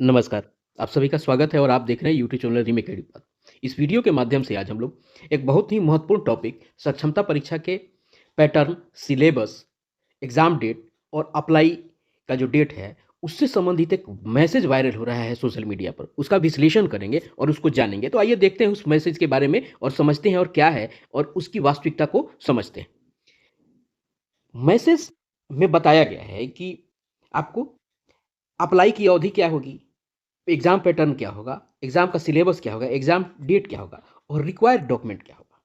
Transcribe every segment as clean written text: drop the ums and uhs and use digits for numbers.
नमस्कार, आप सभी का स्वागत है और आप देख रहे हैं YouTube channel Remake AD Path. इस वीडियो के माध्यम से आज हम लोग एक बहुत ही महत्वपूर्ण टॉपिक सक्षमता परीक्षा के पैटर्न, सिलेबस, एग्ज़ाम डेट और अप्लाई का जो डेट है, उससे संबंधित एक मैसेज वायरल हो रहा है सोशल मीडिया पर। उसका विश्लेषण करेंगे और उसको जानेंगे। तो आइए देखते हैं उस मैसेज के बारे में और समझते हैं और क्या है और उसकी वास्तविकता को समझते हैं। मैसेज में बताया गया है कि आपको अप्लाई की अवधि क्या होगी, एग्ज़ाम पैटर्न क्या होगा, एग्ज़ाम का सिलेबस क्या होगा, एग्ज़ाम डेट क्या होगा और रिक्वायर्ड डॉक्यूमेंट क्या होगा।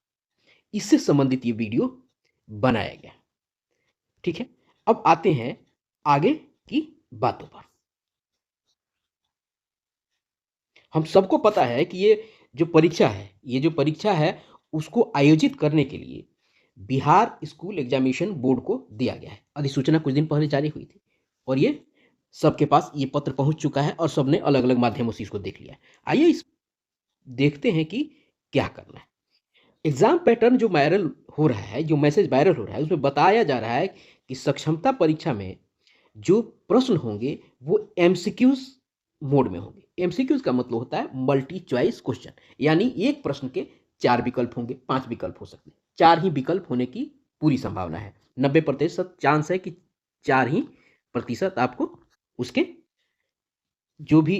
इससे संबंधित ये वीडियो बनाया गया। ठीक है? अब आते हैं आगे की बातों पर। हम सबको पता है कि ये जो परीक्षा है उसको आयोजित करने के लिए बिहार स्कूल एग्जामिनेशन बोर्ड को दिया गया है। अधिसूचना कुछ दिन पहले जारी हुई थी और ये सबके पास ये पत्र पहुँच चुका है और सबने अलग-अलग माध्यमों से इसको देख लिया है। आइए इस देखते हैं कि क्या करना है। एग्ज़ाम पैटर्न जो वायरल हो रहा है, जो मैसेज वायरल हो रहा है, उसमें बताया जा रहा है कि सक्षमता परीक्षा में जो प्रश्न होंगे, वो एमसीक्यूज़ मोड में होंगे। एमसीक्यूज़ का मतलब होता है मल्टी चॉइस क्वेश्चन, यानी एक प्रश्न के 4 विकल्प होंगे, 5 विकल्प हो सकते हैं। 4 ही विकल्प होने की पूरी संभावना है। 90% चांस है कि 4 ही प्रतिशत आपको उसके जो भी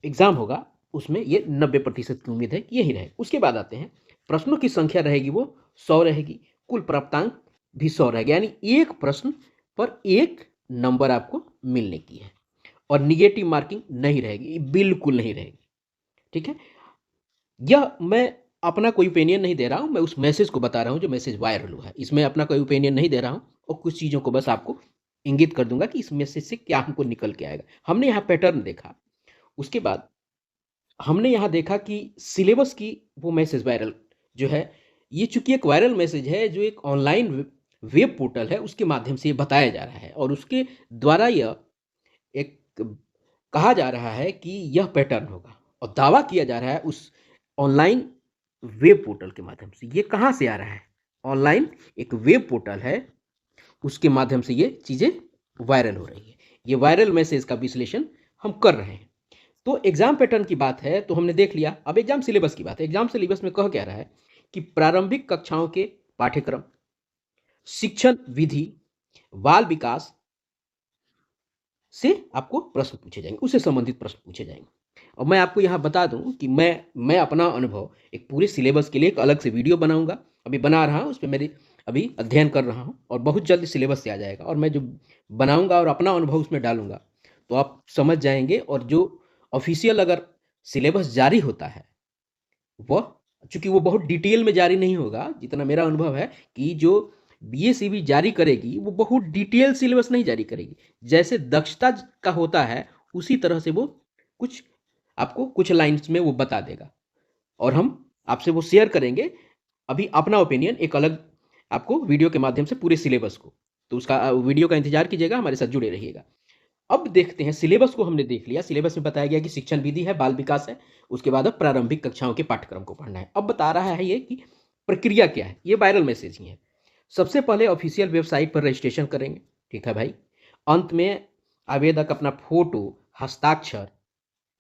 एग्ज़ाम होगा, उसमें ये 90% की उम्मीद है कि यही रहे। उसके बाद आते हैं, प्रश्नों की संख्या रहेगी वो 100 रहेगी, कुल प्राप्तांक भी 100 रहेगा, यानी एक प्रश्न पर 1 नंबर आपको मिलने की है और नेगेटिव मार्किंग नहीं रहेगी, बिल्कुल नहीं रहेगी। ठीक है? यह मैं अपना कोई ओपिनियन नहीं दे रहा हूँ, मैं उस मैसेज को बता रहा हूँ जो मैसेज वायरल हुआ है। इसमें अपना कोई ओपिनियन नहीं दे रहा हूँ और कुछ चीज़ों को बस आपको इंगित कर दूँगा कि इस मैसेज से क्या हमको निकल के आएगा। हमने यहाँ पैटर्न देखा, उसके बाद हमने यहाँ देखा कि सिलेबस की वो मैसेज वायरल जो है, ये चूँकि एक वायरल मैसेज है जो एक ऑनलाइन वेब पोर्टल है उसके माध्यम से ये बताया जा रहा है और उसके द्वारा यह एक कहा जा रहा है कि यह पैटर्न होगा और दावा किया जा रहा है उस ऑनलाइन वेब पोर्टल के माध्यम से। ये कहाँ से आ रहा है? ऑनलाइन एक वेब पोर्टल है, उसके माध्यम से ये चीज़ें वायरल हो रही है। ये वायरल मैसेज का विश्लेषण हम कर रहे हैं। तो एग्जाम पैटर्न की बात है तो हमने देख लिया। अब एग्जाम सिलेबस की बात है। एग्जाम सिलेबस में कह क्या रहा है कि प्रारंभिक कक्षाओं के पाठ्यक्रम, शिक्षण विधि, बाल विकास से आपको प्रश्न पूछे जाएंगे, उससे संबंधित प्रश्न पूछे जाएंगे। और मैं आपको यहाँ बता दूं कि मैं अपना अनुभव एक पूरे सिलेबस के लिए एक अलग से वीडियो बनाऊंगा, अभी बना रहा हूँ, उस पर मेरी अभी अध्ययन कर रहा हूँ और बहुत जल्द सिलेबस से आ जाएगा और मैं जो बनाऊंगा और अपना अनुभव उसमें डालूंगा तो आप समझ जाएंगे। और जो ऑफिशियल अगर सिलेबस जारी होता है वह, चूंकि वो बहुत डिटेल में जारी नहीं होगा, जितना मेरा अनुभव है कि जो बीएसईबी जारी करेगी वो बहुत डिटेल सिलेबस नहीं जारी करेगी। जैसे दक्षता का होता है उसी तरह से वो कुछ आपको कुछ लाइन्स में वो बता देगा और हम आपसे वो शेयर करेंगे अभी अपना ओपिनियन एक अलग आपको वीडियो के माध्यम से पूरे सिलेबस को। तो उसका वीडियो का इंतजार कीजिएगा, हमारे साथ जुड़े रहिएगा। अब देखते हैं, सिलेबस को हमने देख लिया। सिलेबस में बताया गया कि शिक्षण विधि है, बाल विकास है, उसके बाद अब प्रारंभिक कक्षाओं के पाठ्यक्रम को पढ़ना है। अब बता रहा है ये कि प्रक्रिया क्या है। ये वायरल मैसेज ही है। सबसे पहले ऑफिशियल वेबसाइट पर रजिस्ट्रेशन करेंगे, ठीक है भाई। अंत में आवेदक अपना फोटो, हस्ताक्षर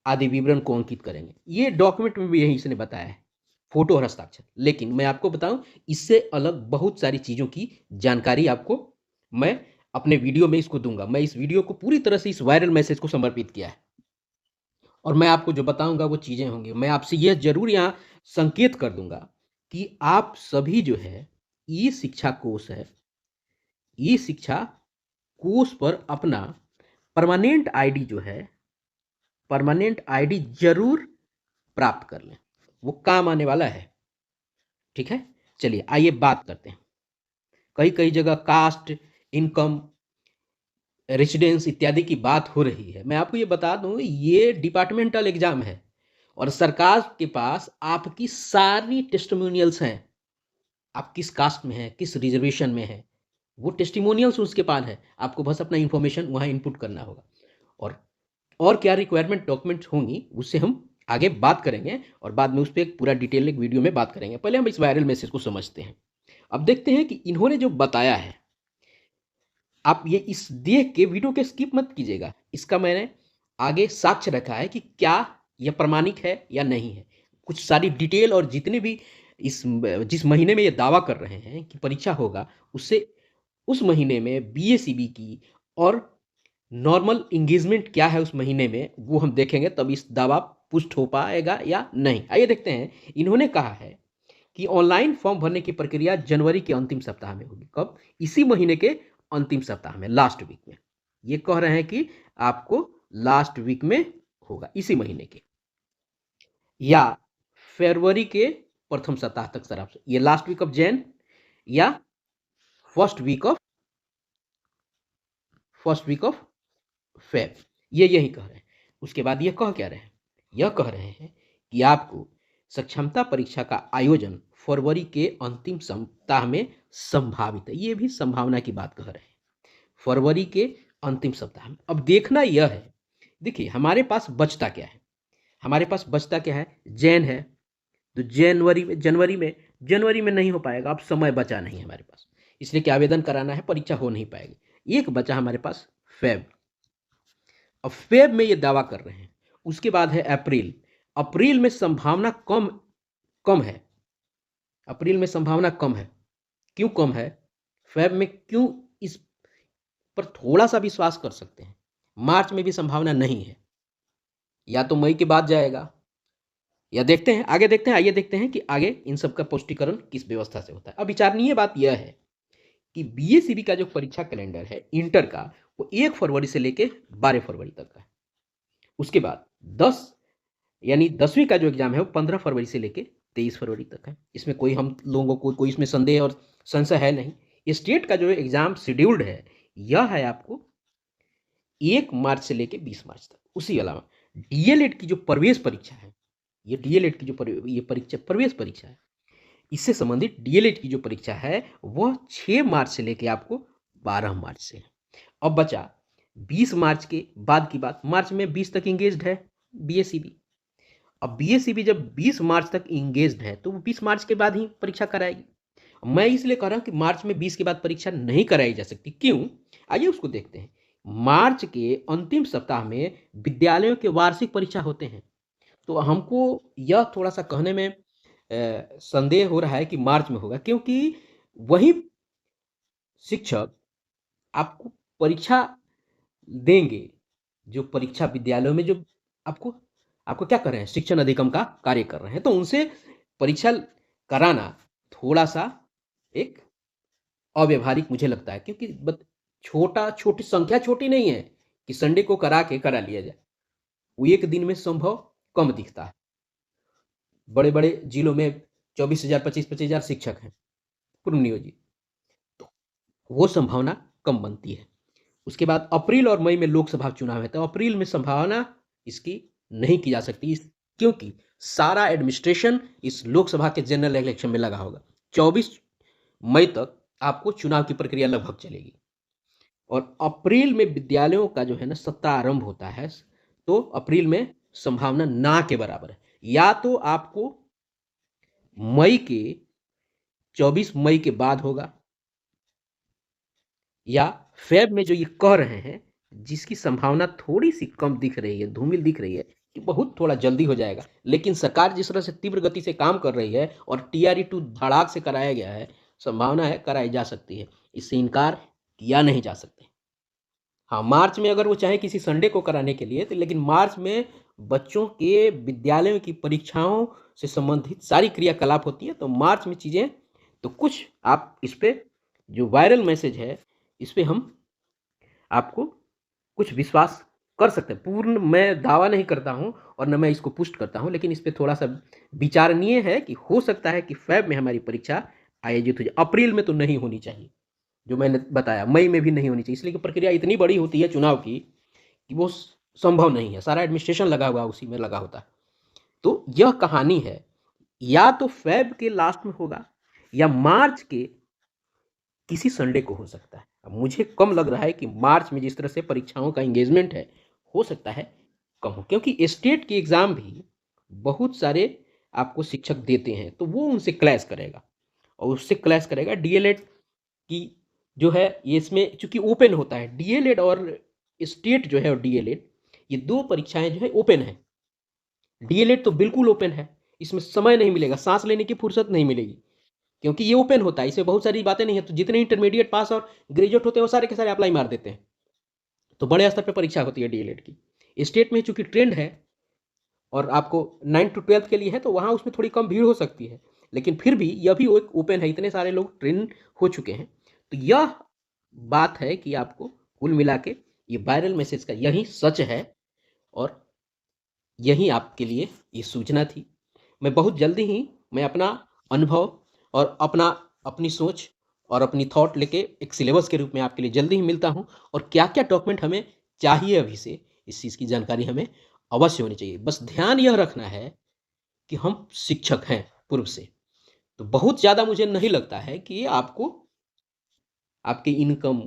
आदि विवरण को अंकित करेंगे। ये डॉक्यूमेंट में भी यही इसने बताया है, फोटो और हस्ताक्षर। लेकिन मैं आपको बताऊं, इससे अलग बहुत सारी चीज़ों की जानकारी आपको मैं अपने वीडियो में इसको दूंगा। मैं इस वीडियो को पूरी तरह से इस वायरल मैसेज को समर्पित किया है और मैं आपको जो बताऊंगा वो चीज़ें होंगी। मैं आपसे यह जरूर यहाँ संकेत कर दूंगा कि आप सभी जो है ई शिक्षा कोष है, ई शिक्षा कोष पर अपना परमानेंट आईडी जो है, परमानेंट आईडी जरूर प्राप्त कर लें, वो काम आने वाला है। ठीक है, चलिए आइए बात करते हैं। कई कई जगह कास्ट, इनकम, रेसिडेंस इत्यादि की बात हो रही है। मैं आपको ये बता दूं, ये डिपार्टमेंटल एग्जाम है और सरकार के पास आपकी सारी टेस्टिमोनियल्स हैं। आप किस कास्ट में हैं, किस रिजर्वेशन में हैं, वो टेस्टिमोनियल्स उसके पास है। आपको बस अपना इंफॉर्मेशन वहाँ इनपुट करना होगा और और क्या रिक्वायरमेंट डॉक्यूमेंट्स होंगी उससे हम आगे बात करेंगे और बाद में उस पर एक पूरा डिटेल एक वीडियो में बात करेंगे। पहले हम इस वायरल मैसेज को समझते हैं। अब देखते हैं कि इन्होंने जो बताया है, आप ये इस देख के वीडियो के स्किप मत कीजिएगा। इसका मैंने आगे साक्ष्य रखा है कि क्या यह प्रमाणिक है या नहीं है। कुछ सारी डिटेल और जितने भी जिस महीने में ये दावा कर रहे हैं कि परीक्षा होगा, उससे उस महीने में बीएसीबी की और नॉर्मल एंगेजमेंट क्या है उस महीने में, वो हम देखेंगे, तब इस दावा पुष्ट हो पाएगा या नहीं। आइए देखते हैं। इन्होंने कहा है कि ऑनलाइन फॉर्म भरने की प्रक्रिया जनवरी के अंतिम सप्ताह में होगी। कब? इसी महीने के अंतिम सप्ताह में, लास्ट वीक में। ये कह रहे हैं कि आपको लास्ट वीक में होगा, इसी महीने के, या फरवरी के प्रथम सप्ताह तक। सर आपसे ये लास्ट वीक ऑफ जैन या फर्स्ट वीक ऑफ फेब, ये यही कह रहे हैं। उसके बाद ये कह क्या रहे हैं? यह कह रहे हैं कि आपको सक्षमता परीक्षा का आयोजन फरवरी के अंतिम सप्ताह में संभावित है। ये भी संभावना की बात कह रहे हैं, फरवरी के अंतिम सप्ताह में। अब देखना यह है, देखिए हमारे पास बचता क्या है? हमारे पास बचता क्या है? जैन है, तो जनवरी में नहीं हो पाएगा। अब समय बचा नहीं है हमारे पास, इसलिए कि आवेदन कराना है, परीक्षा हो नहीं पाएगी। एक बचा हमारे पास फेब। अब फेब में ये दावा कर रहे हैं। उसके बाद है अप्रैल। अप्रैल में संभावना कम कम है। अप्रैल में संभावना कम है। क्यों कम है? फेब में क्यों? इस पर थोड़ा सा विश्वास कर सकते हैं। मार्च में भी संभावना नहीं है, या तो मई के बाद जाएगा, या देखते हैं आगे, देखते हैं, आइए देखते हैं कि आगे इन सब का पुष्टिकरण किस व्यवस्था से होता है। अब विचारणीय बात यह है कि बीएसीबी का जो परीक्षा कैलेंडर है इंटर का, वो 1 फरवरी से लेके 12 फरवरी तक का है। उसके बाद 10 यानी 10वीं का जो एग्जाम है वो 15 फरवरी से लेके 23 फरवरी तक है। इसमें कोई हम लोगों को कोई इसमें संदेह और संशय है नहीं। स्टेट का जो एग्जाम शेड्यूल्ड है, यह है आपको 1 मार्च से लेके 20 मार्च तक। उसी अलावा डीएलएड की जो प्रवेश परीक्षा है, ये डीएलएड की जो ये परीक्षा प्रवेश परीक्षा है, इससे संबंधित डीएलएड की जो परीक्षा है वह 6 मार्च से लेके आपको 12 मार्च से है। अब बचा 20 मार्च के बाद की बात। मार्च में 20 तक इंगेज्ड है बीएसीबी। अब बीएसीबी जब 20 मार्च तक इंगेज्ड है तो वो 20 मार्च के बाद ही परीक्षा कराएगी। मैं इसलिए कह रहा हूं कि मार्च में 20 के बाद परीक्षा नहीं कराई जा सकती। क्यों? आइए उसको देखते हैं। मार्च के अंतिम सप्ताह में विद्यालयों के वार्षिक परीक्षा होते हैं, तो हमको यह थोड़ा सा कहने में संदेह हो रहा है कि मार्च में होगा, क्योंकि वही शिक्षक आपको परीक्षा देंगे, जो परीक्षा विद्यालयों में जो आपको आपको क्या कर रहे हैं, शिक्षण अधिगम का कार्य कर रहे हैं, तो उनसे परीक्षा कराना थोड़ा सा एक अव्यवहारिक मुझे लगता है। क्योंकि छोटी संख्या छोटी नहीं है कि संडे को करा लिया जाए। वो एक दिन में संभव कम दिखता है। बड़े बड़े जिलों में 24,000 25,000 शिक्षक हैं पूर्व नियोजित, तो वो संभावना कम बनती है। उसके बाद अप्रैल और मई में लोकसभा चुनाव है, तो अप्रैल में संभावना इसकी नहीं की जा सकती, क्योंकि सारा एडमिनिस्ट्रेशन इस लोकसभा के जनरल इलेक्शन में लगा होगा। 24 मई तक आपको चुनाव की प्रक्रिया लगभग चलेगी, और अप्रैल में विद्यालयों का जो है ना सत्र आरंभ होता है, तो अप्रैल में संभावना ना के बराबर है। या तो आपको मई के 24 मई के बाद होगा, या फेब में जो ये कह रहे हैं, जिसकी संभावना थोड़ी सी कम दिख रही है, धूमिल दिख रही है, कि बहुत थोड़ा जल्दी हो जाएगा। लेकिन सरकार जिस तरह से तीव्र गति से काम कर रही है और TRE 2 धड़ाक से कराया गया है, संभावना है कराई जा सकती है, इससे इनकार किया नहीं जा सकता। हाँ, मार्च में अगर वो चाहे किसी संडे को कराने के लिए, तो लेकिन मार्च में बच्चों के विद्यालयों की परीक्षाओं से संबंधित सारी क्रियाकलाप होती है, तो मार्च में चीज़ें, तो कुछ आप इस पे जो वायरल मैसेज है, इस पे हम आपको कुछ विश्वास कर सकते हैं। पूर्ण मैं दावा नहीं करता हूं और न मैं इसको पुष्ट करता हूं, लेकिन इस पे थोड़ा सा विचारणीय है कि हो सकता है कि फेब में हमारी परीक्षा आयोजित हो जाए। अप्रैल में तो नहीं होनी चाहिए, जो मैंने बताया, मई में भी नहीं होनी चाहिए, इसलिए कि प्रक्रिया इतनी बड़ी होती है चुनाव की कि वो संभव नहीं है। सारा एडमिनिस्ट्रेशन लगा हुआ उसी में लगा होता है। तो यह कहानी है, या तो फेब के लास्ट में होगा या मार्च के किसी संडे को हो सकता है। अब मुझे कम लग रहा है कि मार्च में जिस तरह से परीक्षाओं का इंगेजमेंट है, हो सकता है कम हो, क्योंकि स्टेट के एग्ज़ाम भी बहुत सारे आपको शिक्षक देते हैं, तो वो उनसे क्लैश करेगा, और उससे क्लैश करेगा डीएलएड की जो है। ये इसमें चूंकि ओपन होता है डीएलएड, और स्टेट जो है और डीएलएड, ये 2 परीक्षाएँ जो है ओपन हैं। डीएलएड तो बिल्कुल ओपन है, इसमें समय नहीं मिलेगा, साँस लेने की फुर्सत नहीं मिलेगी, क्योंकि ये ओपन होता है, इसमें बहुत सारी बातें नहीं है, तो जितने इंटरमीडिएट पास और ग्रेजुएट होते हैं, वो सारे के सारे अप्लाई मार देते हैं। तो बड़े स्तर पे परीक्षा होती है डीएलएड की। स्टेट में चूँकि ट्रेंड है और आपको 9 टू 12 के लिए है, तो वहाँ उसमें थोड़ी कम भीड़ हो सकती है, लेकिन फिर भी यह भी एक ओपन है, इतने सारे लोग ट्रेन हो चुके हैं। तो यह बात है कि आपको कुल मिला के ये वायरल मैसेज का यही सच है और यही आपके लिए ये सूचना थी। मैं बहुत जल्दी ही मैं अपना अनुभव और अपनी सोच और अपनी थॉट लेके एक सिलेबस के रूप में आपके लिए जल्दी ही मिलता हूँ और क्या-क्या डॉक्यूमेंट हमें चाहिए अभी से, इस चीज़ की जानकारी हमें अवश्य होनी चाहिए। बस ध्यान यह रखना है कि हम शिक्षक हैं पूर्व से, तो बहुत ज़्यादा मुझे नहीं लगता है कि आपको आपकी इनकम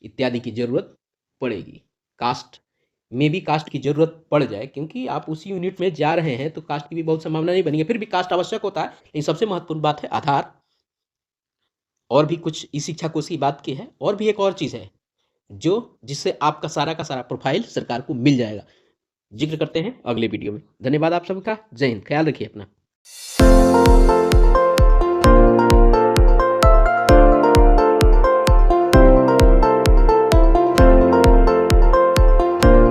इत्यादि की ज़रूरत पड़ेगी। कास्ट में भी कास्ट की ज़रूरत पड़ जाए, क्योंकि आप उसी यूनिट में जा रहे हैं, तो कास्ट की भी बहुत संभावना नहीं बनी है। फिर भी कास्ट आवश्यक होता है, लेकिन सबसे महत्वपूर्ण बात है आधार। और भी कुछ ई-शिक्षा कोश की बात की है, और भी एक और चीज़ है, जो जिससे आपका सारा का सारा प्रोफ़ाइल सरकार को मिल जाएगा। ज़िक्र करते हैं अगले वीडियो में। धन्यवाद आप सबका। जय हिंद। ख़्याल रखिए अपना।